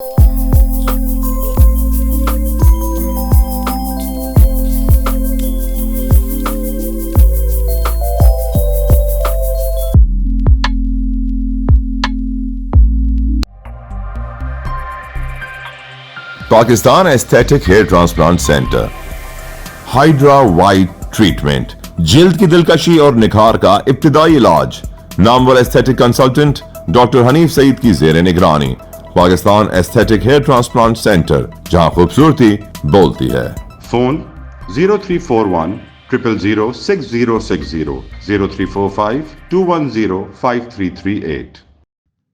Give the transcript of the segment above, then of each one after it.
Pakistan aesthetic hair transplant centre, hydra white treatment, جلد کی دلکشی اور نکھار کا ابتدائی علاج۔ نامور aesthetic consultant doctor Hanif Saeed کی زیر نگرانی۔ Pakistan aesthetic hair transplant centre, جہاں خوبصورتی بولتی ہے۔ فون 0341 000 6060 0345 210 5338۔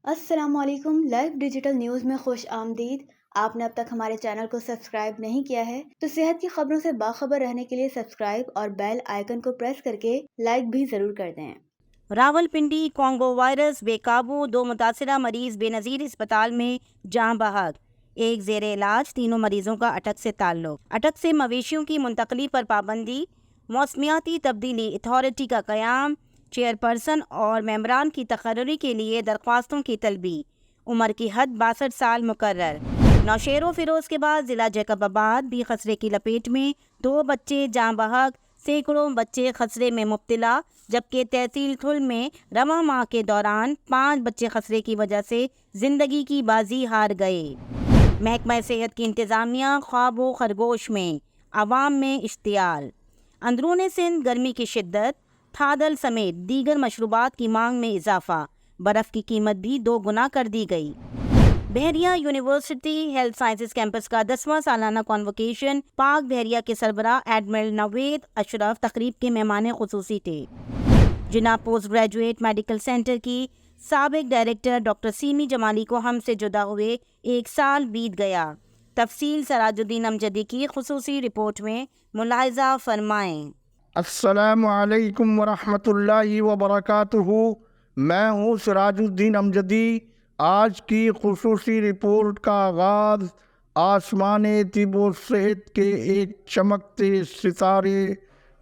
السلام علیکم، لائیو ڈیجیٹل نیوز میں خوش آمدید۔ آپ نے اب تک ہمارے چینل کو سبسکرائب نہیں کیا ہے تو صحت کی خبروں سے باخبر رہنے کے لیے سبسکرائب اور بیل آئیکن کو پریس کر کے لائک بھی ضرور کر دیں۔ راولپنڈی کانگو وائرس بے قابو، 2 متاثرہ مریض بے نظیر اسپتال میں جاں بحق، ایک زیر علاج، تینوں مریضوں کا اٹک سے تعلق۔ اٹک سے مویشیوں کی منتقلی پر پابندی، موسمیاتی تبدیلی اتھارٹی کا قیام، چیئرپرسن اور ممبران کی تقرری کے لیے درخواستوں کی طلبی، عمر کی حد 62 سال مقرر۔ نوشیر و فیروز کے بعد ضلع جیکب آباد بھی خسرے کی لپیٹ میں، 2 بچے جاں بحق، سینکڑوں بچے خسرے میں مبتلا، جبکہ تحصیل تھل میں رواں ماہ کے دوران 5 بچے خسرے کی وجہ سے زندگی کی بازی ہار گئے۔ محکمہ صحت کی انتظامیہ خواب و خرگوش میں، عوام میں اشتعال۔ اندرون سندھ گرمی کی شدت، تھادل سمیت دیگر مشروبات کی مانگ میں اضافہ، برف کی قیمت بھی 2 گنا کر دی گئی۔ بحریہ یونیورسٹی ہیلتھ سائنسز کیمپس کا 10واں سالانہ کانووکیشن، پاک بحریہ کے سربراہ ایڈمرل نوید اشرف تقریب کے مہمان خصوصی تھے۔ جناب پوسٹ گریجویٹ میڈیکل سینٹر کی سابق ڈائریکٹر ڈاکٹر سیمی جمالی کو ہم سے جدا ہوئے 1 سال بیت گیا۔ تفصیل سراج الدین امجدی کی خصوصی رپورٹ میں ملاحظہ فرمائیں۔ السلام علیکم ورحمۃ اللہ وبرکاتہ۔ میں ہوں سراج الدین امجدی۔ آج کی خصوصی رپورٹ کا آغاز آسمان طب و صحت کے ایک چمکتے ستارے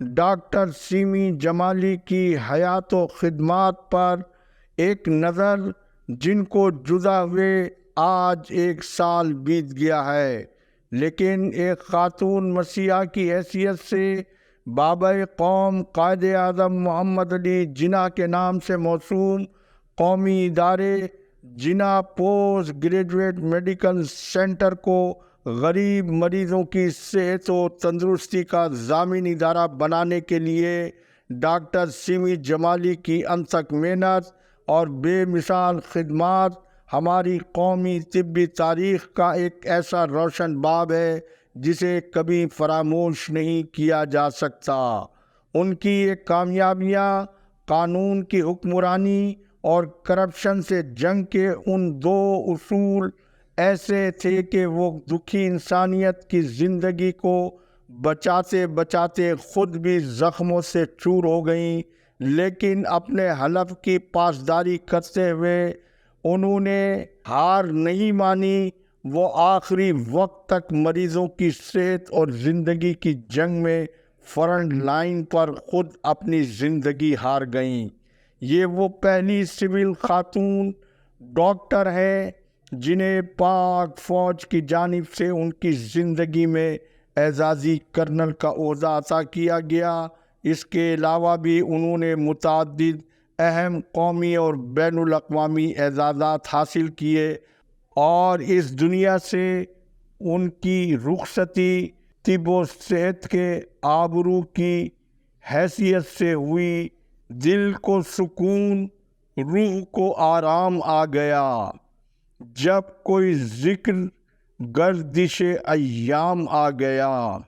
ڈاکٹر سیمی جمالی کی حیات و خدمات پر ایک نظر، جن کو جدا ہوئے آج 1 سال بیت گیا ہے، لیکن ایک خاتون مسیحا کی حیثیت سے بابا قوم قائد اعظم محمد علی جناح کے نام سے موسوم قومی ادارے جناح پوسٹ گریجویٹ میڈیکل سینٹر کو غریب مریضوں کی صحت و تندرستی کا ضامن ادارہ بنانے کے لیے ڈاکٹر سیمی جمالی کی انتھک محنت اور بے مثال خدمات ہماری قومی طبی تاریخ کا ایک ایسا روشن باب ہے جسے کبھی فراموش نہیں کیا جا سکتا۔ ان کی یہ کامیابیاں قانون کی حکمرانی اور کرپشن سے جنگ کے ان 2 اصول ایسے تھے کہ وہ دکھی انسانیت کی زندگی کو بچاتے بچاتے خود بھی زخموں سے چور ہو گئیں، لیکن اپنے حلف کی پاسداری کرتے ہوئے انہوں نے ہار نہیں مانی۔ وہ آخری وقت تک مریضوں کی صحت اور زندگی کی جنگ میں فرنٹ لائن پر خود اپنی زندگی ہار گئیں۔ یہ وہ پہلی سول خاتون ڈاکٹر ہیں جنہیں پاک فوج کی جانب سے ان کی زندگی میں اعزازی کرنل کا عہدہ عطا کیا گیا۔ اس کے علاوہ بھی انہوں نے متعدد اہم قومی اور بین الاقوامی اعزازات حاصل کیے، اور اس دنیا سے ان کی رخصتی طب و صحت کے آبرو کی حیثیت سے ہوئی۔ دل کو سکون، روح کو آرام آ گیا جب کوئی ذکر گردش ایام آ گیا،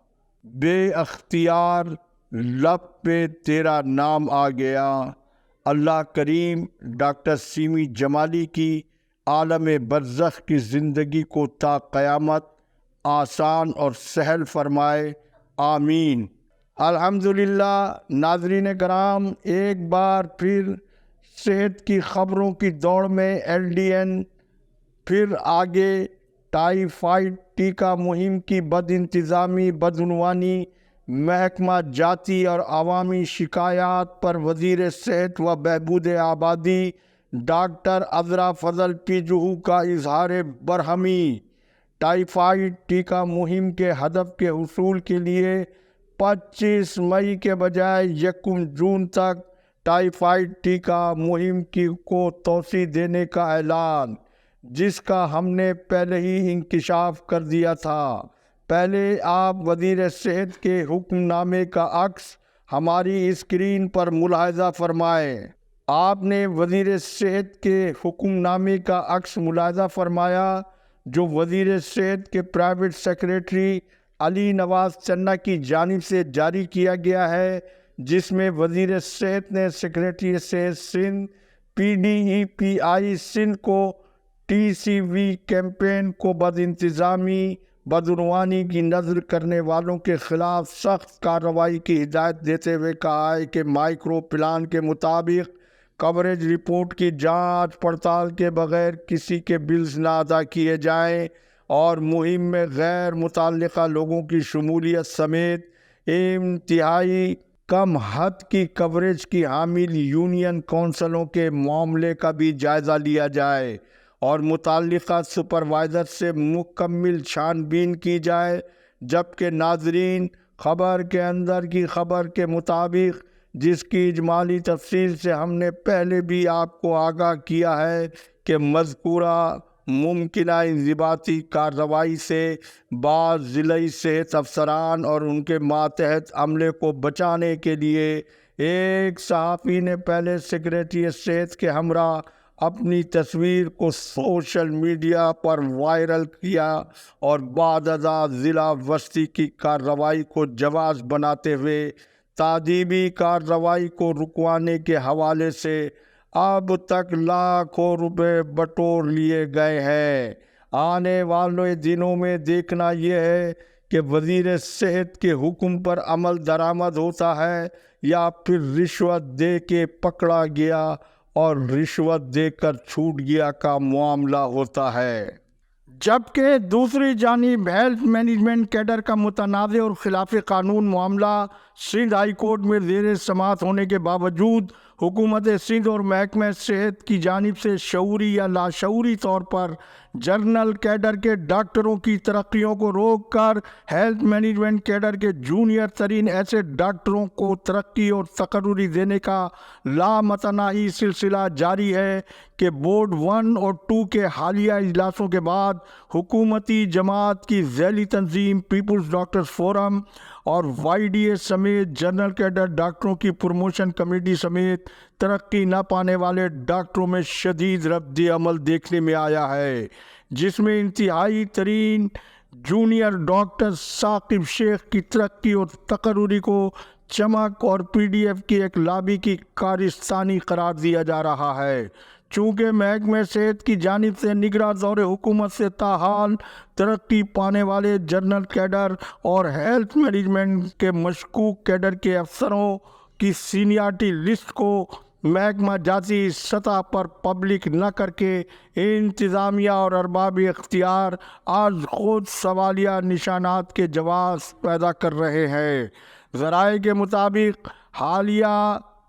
بے اختیار لب پہ تیرا نام آ گیا۔ اللہ کریم ڈاکٹر سیمی جمالی کی عالم برزخ کی زندگی کو تا قیامت آسان اور سہل فرمائے، آمین۔ الحمدللہ۔ ناظرین کرام، ایک بار پھر صحت کی خبروں کی دوڑ میں LDN پھر آگے ٹائیفائیڈ ٹیکہ مہم کی بد انتظامی، بدعنوانی، محکمہ جاتی اور عوامی شکایات پر وزیر صحت و بہبود آبادی ڈاکٹر عذرا فضل پی جوہو کا اظہار برہمی۔ ٹائیفائیڈ ٹیکہ مہم کے ہدف کے حصول کے لیے 25 مئی کے بجائے 1 جون تک ٹائیفائیڈ ٹیکہ مہم کو توسیع دینے کا اعلان، جس کا ہم نے پہلے ہی انکشاف کر دیا تھا۔ پہلے آپ وزیر صحت کے حکم نامے کا عکس ہماری اسکرین پر ملاحظہ فرمائیں۔ آپ نے وزیر صحت کے حکم نامے کا عکس ملاحظہ فرمایا جو وزیر صحت کے پرائیویٹ سیکریٹری علی نواز چنّا کی جانب سے جاری کیا گیا ہے، جس میں وزیر صحت نے سیکریٹری صحت سندھ PDEPI سندھ کو TCV کیمپین کو بد انتظامی بدعنوانی کی نذر کرنے والوں کے خلاف سخت کارروائی کی ہدایت دیتے ہوئے کہا ہے کہ مائیکرو پلان کے مطابق کوریج رپورٹ کی جانچ پڑتال کے بغیر کسی کے بلز نہ ادا کیے جائیں اور مہم میں غیر متعلقہ لوگوں کی شمولیت سمیت انتہائی کم حد کی کوریج کی حامل یونین کونسلوں کے معاملے کا بھی جائزہ لیا جائے اور متعلقہ سپروائزر سے مکمل چھان بین کی جائے، جبکہ ناظرین خبر کے اندر کی خبر کے مطابق جس کی اجمالی تفصیل سے ہم نے پہلے بھی آپ کو آگاہ کیا ہے کہ مذکورہ ممکنہ انضباطی کارروائی سے بعض ضلعی صحت افسران اور ان کے ماتحت عملے کو بچانے کے لیے ایک صحافی نے پہلے سیکریٹری صحت کے ہمراہ اپنی تصویر کو سوشل میڈیا پر وائرل کیا اور بعد ازاں ضلع وسطی کی کارروائی کو جواز بناتے ہوئے تعذیبی کارروائی کو رکوانے کے حوالے سے اب تک لاکھوں روپے بٹور لیے گئے ہیں۔ آنے والے دنوں میں دیکھنا یہ ہے کہ وزیر صحت کے حکم پر عمل درآمد ہوتا ہے یا پھر رشوت دے کے پکڑا گیا اور رشوت دے کر چھوٹ گیا کا معاملہ ہوتا ہے۔ جبکہ دوسری جانب ہیلتھ مینجمنٹ کیڈر کا متنازع اور خلاف قانون معاملہ سندھ ہائی کورٹ میں زیر سماعت ہونے کے باوجود حکومت سندھ اور محکمہ صحت کی جانب سے شعوری یا لاشعوری طور پر جنرل کیڈر کے ڈاکٹروں کی ترقیوں کو روک کر ہیلتھ مینجمنٹ کیڈر کے جونیئر ترین ایسے ڈاکٹروں کو ترقی اور تقرری دینے کا لامتناہی سلسلہ جاری ہے کہ بورڈ 1 اور 2 کے حالیہ اجلاسوں کے بعد حکومتی جماعت کی ذیلی تنظیم پیپلز ڈاکٹرز فورم اور YDA سمیت جنرل کیڈر ڈاکٹروں کی پروموشن کمیٹی سمیت ترقی نہ پانے والے ڈاکٹروں میں شدید رد عمل دیکھنے میں آیا ہے، جس میں انتہائی ترین جونیئر ڈاکٹر ثاقب شیخ کی ترقی اور تقرری کو چمک اور PDF کی ایک لابی کی کارستانی قرار دیا جا رہا ہے۔ چونکہ محکمہ صحت کی جانب سے نگراں دور حکومت سے تاحال ترقی پانے والے جنرل کیڈر اور ہیلتھ مینجمنٹ کے مشکوک کیڈر کے افسروں کی سینیارٹی لسٹ کو محکمہ جاتی سطح پر پبلک نہ کر کے انتظامیہ اور ارباب اختیار آج خود سوالیہ نشانات کے جواز پیدا کر رہے ہیں۔ ذرائع کے مطابق حالیہ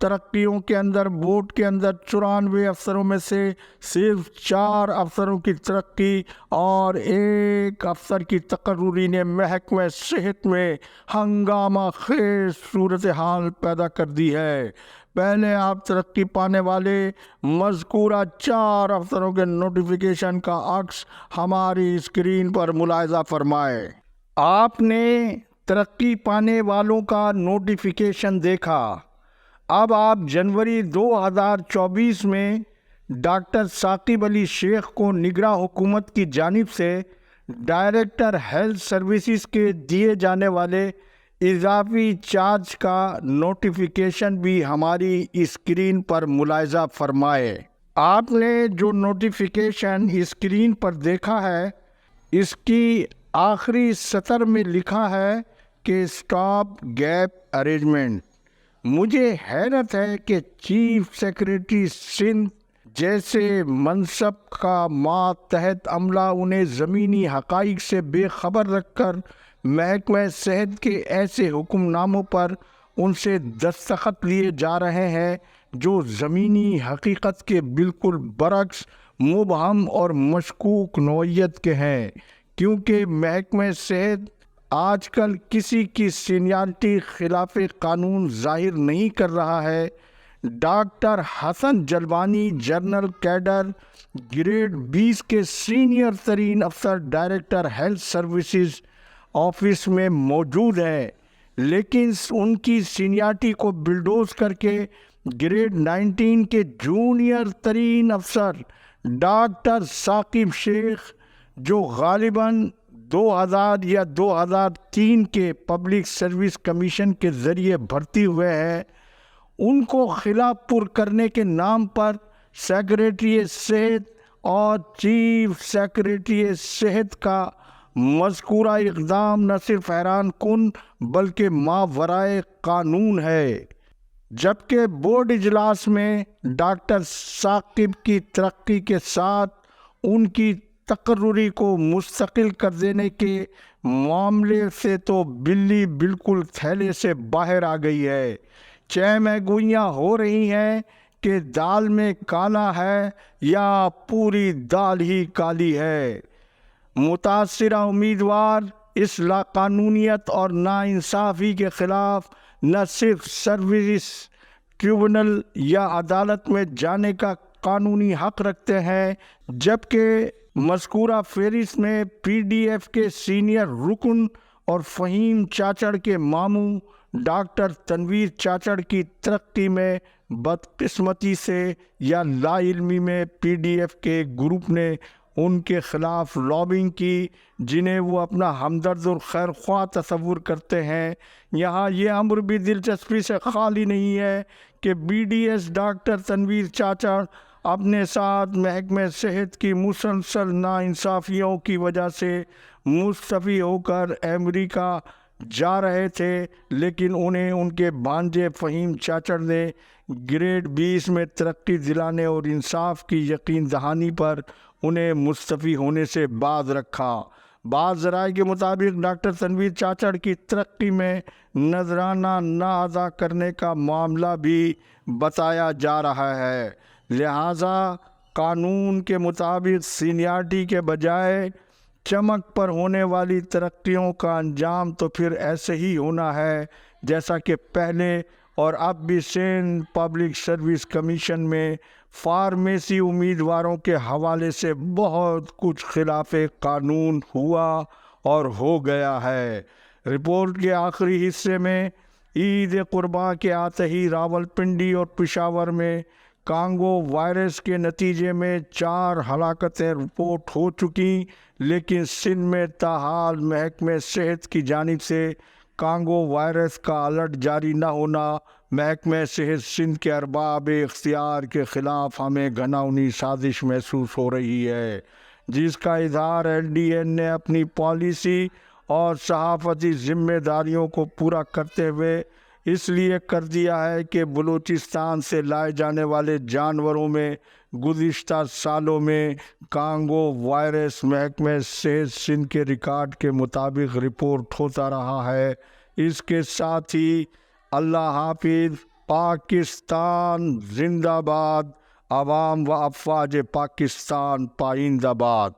ترقیوں کے اندر بورڈ کے اندر 94 افسروں میں سے صرف 4 افسروں کی ترقی اور 1 افسر کی تقرری نے محکمہ صحت میں ہنگامہ خیز صورتحال پیدا کر دی ہے۔ پہلے آپ ترقی پانے والے مذکورہ 4 افسروں کے نوٹیفیکیشن کا عکس ہماری اسکرین پر ملاحظہ فرمائیں۔ آپ نے ترقی پانے والوں کا نوٹیفیکیشن دیکھا۔ اب آپ جنوری 2024 میں ڈاکٹر ثاقب علی شیخ کو نگراں حکومت کی جانب سے ڈائریکٹر ہیلتھ سروسز کے دیے جانے والے اضافی چارج کا نوٹیفیکیشن بھی ہماری اسکرین پر ملاحظہ فرمائے۔ آپ نے جو نوٹیفیکیشن اسکرین پر دیکھا ہے، اس کی آخری سطر میں لکھا ہے کہ اسٹاپ گیپ ارینجمنٹ۔ مجھے حیرت ہے کہ چیف سیکریٹری سندھ جیسے منصب کا ماتحت عملہ انہیں زمینی حقائق سے بے خبر رکھ کر محکمہ صحت کے ایسے حکم ناموں پر ان سے دستخط لیے جا رہے ہیں جو زمینی حقیقت کے بالکل برعکس مبہم اور مشکوک نوعیت کے ہیں، کیونکہ محکمہ صحت آج کل کسی کی سینیارٹی خلاف قانون ظاہر نہیں کر رہا ہے۔ ڈاکٹر حسن جلوانی جنرل کیڈر گریڈ 20 کے سینئر ترین افسر ڈائریکٹر ہیلتھ سروسز آفس میں موجود ہیں، لیکن ان کی سینیارٹی کو بلڈوز کر کے گریڈ 19 کے جونیئر ترین افسر ڈاکٹر ثاقب شیخ، جو غالباً 2000 یا 2003 کے پبلک سروس کمیشن کے ذریعے بھرتی ہوئے ہیں، ان کو خلاف پر کرنے کے نام پر سیکریٹری صحت اور چیف سیکریٹری صحت کا مذکورہ اقدام نہ صرف حیران کن بلکہ ماورائے قانون ہے۔ جبکہ بورڈ اجلاس میں ڈاکٹر ثاقب کی ترقی کے ساتھ ان کی تقرری کو مستقل کر دینے کے معاملے سے تو بلی بالکل تھیلے سے باہر آ گئی ہے۔ چہ گوئیاں ہو رہی ہیں کہ دال میں کالا ہے یا پوری دال ہی کالی ہے۔ متاثرہ امیدوار اس لاقانونیت اور ناانصافی کے خلاف نہ صرف سروس ٹریبونل یا عدالت میں جانے کا قانونی حق رکھتے ہیں، جبکہ مذکورہ فہرست میں پی ڈی ایف کے سینئر رکن اور فہیم چاچڑ کے ماموں ڈاکٹر تنویر چاچڑ کی ترقی میں بدقسمتی سے یا لا علمی میں پی ڈی ایف کے گروپ نے ان کے خلاف لابنگ کی، جنہیں وہ اپنا ہمدرد اور خیر خواہ تصور کرتے ہیں۔ یہاں یہ امر بھی دلچسپی سے خالی نہیں ہے کہ B D S doctor Tanveer Chachar اپنے ساتھ محکمہ صحت کی مسلسل ناانصافیوں کی وجہ سے مستعفی ہو کر امریکہ جا رہے تھے، لیکن انہیں ان کے بھانجے فہیم چاچڑ نے گریڈ 20 میں ترقی دلانے اور انصاف کی یقین دہانی پر انہیں مستعفی ہونے سے باز رکھا۔ بعض ذرائع کے مطابق ڈاکٹر تنویر چاچڑ کی ترقی میں نذرانہ نہ ادا کرنے کا معاملہ بھی بتایا جا رہا ہے، لہذا قانون کے مطابق سینیارٹی کے بجائے چمک پر ہونے والی ترقیوں کا انجام تو پھر ایسے ہی ہونا ہے جیسا کہ پہلے اور اب بھی سندھ پبلک سروس کمیشن میں فارمیسی امیدواروں کے حوالے سے بہت کچھ خلاف قانون ہوا اور ہو گیا ہے۔ رپورٹ کے آخری حصے میں عید قرباں کے آتے ہی راولپنڈی اور پشاور میں کانگو وائرس کے نتیجے میں 4 ہلاکتیں رپورٹ ہو چکی، لیکن سندھ میں تاحال محکمہ صحت کی جانب سے کانگو وائرس کا الرٹ جاری نہ ہونا محکمہ صحت سندھ کے ارباب اختیار کے خلاف ہمیں گھناؤنی سازش محسوس ہو رہی ہے، جس کا اظہار ایل ڈی این نے اپنی پالیسی اور صحافتی ذمہ داریوں کو پورا کرتے ہوئے اس لیے کر دیا ہے کہ بلوچستان سے لائے جانے والے جانوروں میں گزشتہ سالوں میں کانگو وائرس محکمہ صحت سندھ کے ریکارڈ کے مطابق رپورٹ ہوتا رہا ہے۔ اس کے ساتھ ہی اللہ حافظ، پاکستان زندہ باد، عوام و افواج پاکستان پائندہ باد۔